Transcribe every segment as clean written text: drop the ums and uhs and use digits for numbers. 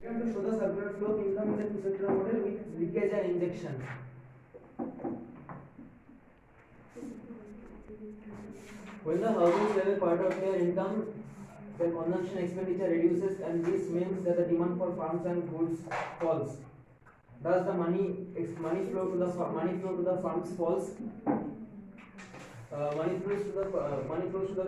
To show the circular flow of income in the two-sector model with leakage and injection. When the households have a part of their income, then consumption expenditure reduces, and this means that the demand for farms and goods falls. Thus, the money flow to the farms falls. Money flows to the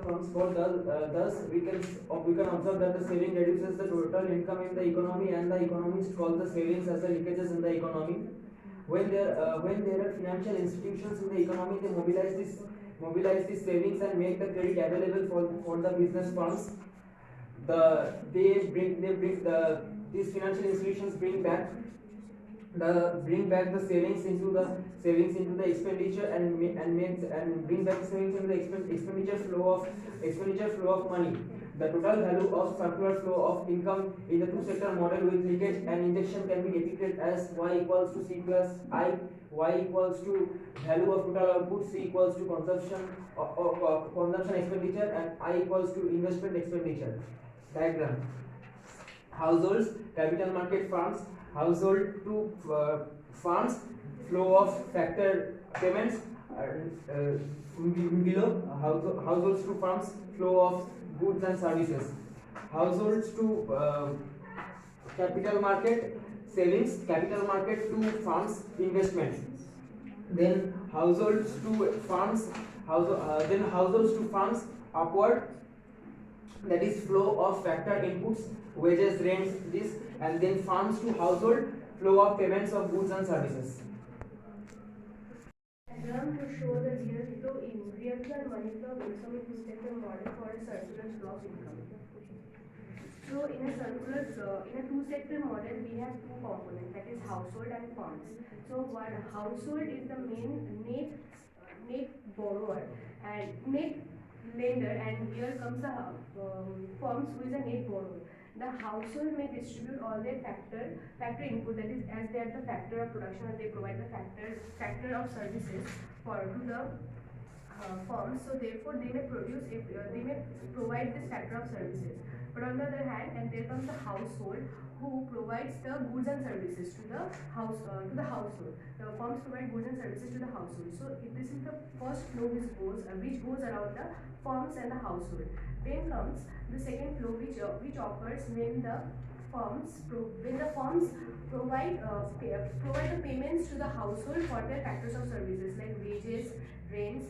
farms fall. Thus, we can observe that the saving reduces the total income in the economy, and the economists call the savings as the leakages in the economy. When there are financial institutions in the economy, they mobilize these savings and make the credit available for the business firms. These financial institutions bring back the savings into the expenditure, and bring back the savings into the expenditure flow of money. The total value of circular flow of income in the two-sector model with leakage and injection can be depicted as y equals to c plus I. Y equals to value of total output, c equals to consumption expenditure, and I equals to investment expenditure. Diagram: households, capital market farms. Household to farms, flow of factor payments. Below, households to farms, flow of goods and services. Households to capital market, savings. Capital market to farms, investment. Then households to farms, upward, that is flow of factor inputs, wages, rents, this, and then farms to household, flow of payments of goods and services. Diagram to show the real and money flow of income in two-sector model for a circular flow of income. So in a two-sector model, we have two components, that is household and farms. So one household is the main net borrower and net lender, and here comes the firms who is a net borrower. The household may distribute all their factor input, that is, as they are the factor of production, and they provide the factor of services to the firms. So therefore, they may provide this factor of services. But on the other hand, and there comes the household who provides the goods and services to the household. The firms provide goods and services to the household. So this is the first flow which goes around the firms and the household. Then comes the second flow which occurs when the firms provide the payments to the household for their factors of services like wages, rents,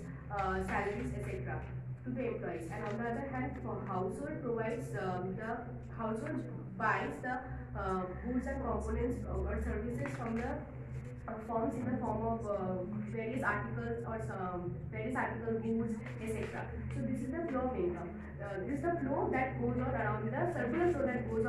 salaries, etc. to the employees. And on the other hand, for household provides the household buys the goods and components or services from the firms in the form of various articles or goods, etc. So this is the flow of income. This is the flow that goes on around the circular flow that goes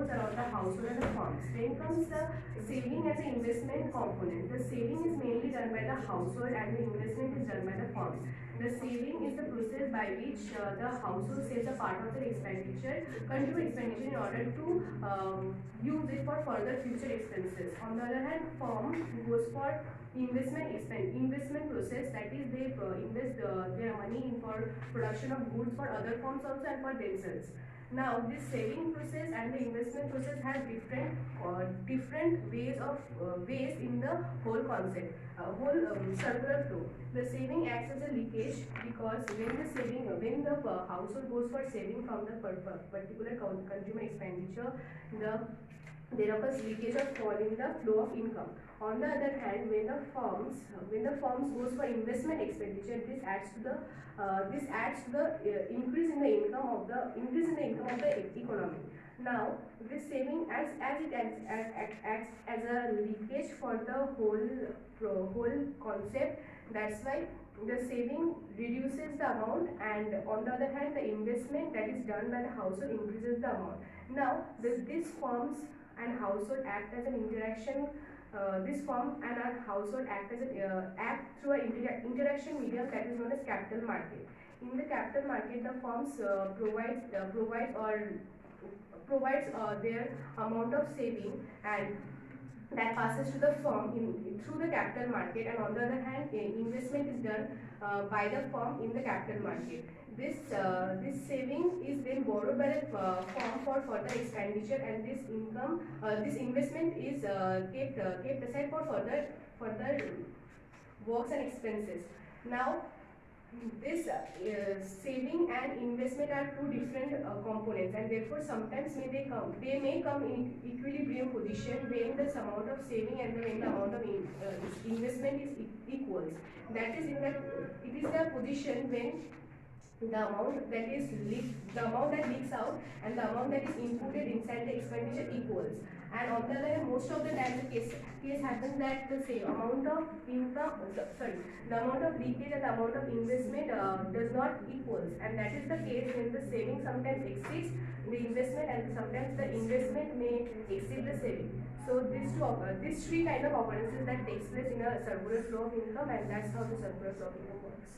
around the household and the firms. Then comes the saving as an investment component. The saving is mainly done by the household and the investment is done by the firms. The saving is the process by which the household saves a part of their consumer expenditure in order to use it for further future expenses. On the other hand, firm goes for investment process, that is, they invest their money in for production of goods for other firms also and for themselves. Now, this saving process and the investment process have different ways in the whole concept, circular flow. The saving acts as a leakage because when the household goes for saving from the particular consumer expenditure, there occurs leakage or fall in the flow of income. On the other hand, when the firms goes for investment expenditure, this adds to the increase in the income of the economy. Now, this saving acts as a leakage for the whole concept. That's why the saving reduces the amount, and on the other hand, the investment that is done by the household increases the amount. Now, these firms and household act as an interaction. This firm and our household act through an interaction medium that is known as capital market. In the capital market, the firms provides their amount of saving, and that passes to the firm through the capital market, and on the other hand, investment is done by the firm in the capital market. This saving is then borrowed by the firm for further expenditure, and this income, this investment is kept aside for further works and expenses. Now, this saving and investment are two different components, and therefore sometimes they may come in equilibrium position when the amount of saving and when the amount of investment is equals. That is, it is the position when the amount that leaks out and the amount that is inputted inside the expenditure equals. And on the other hand, most of the time the case happens that the same amount of the amount of leakage and the amount of investment does not equals, and that is the case when the saving sometimes exceeds the investment and sometimes the investment may exceed the saving. So these three kind of occurrences that takes place in a circular flow of income, and that's how the circular flow of income works.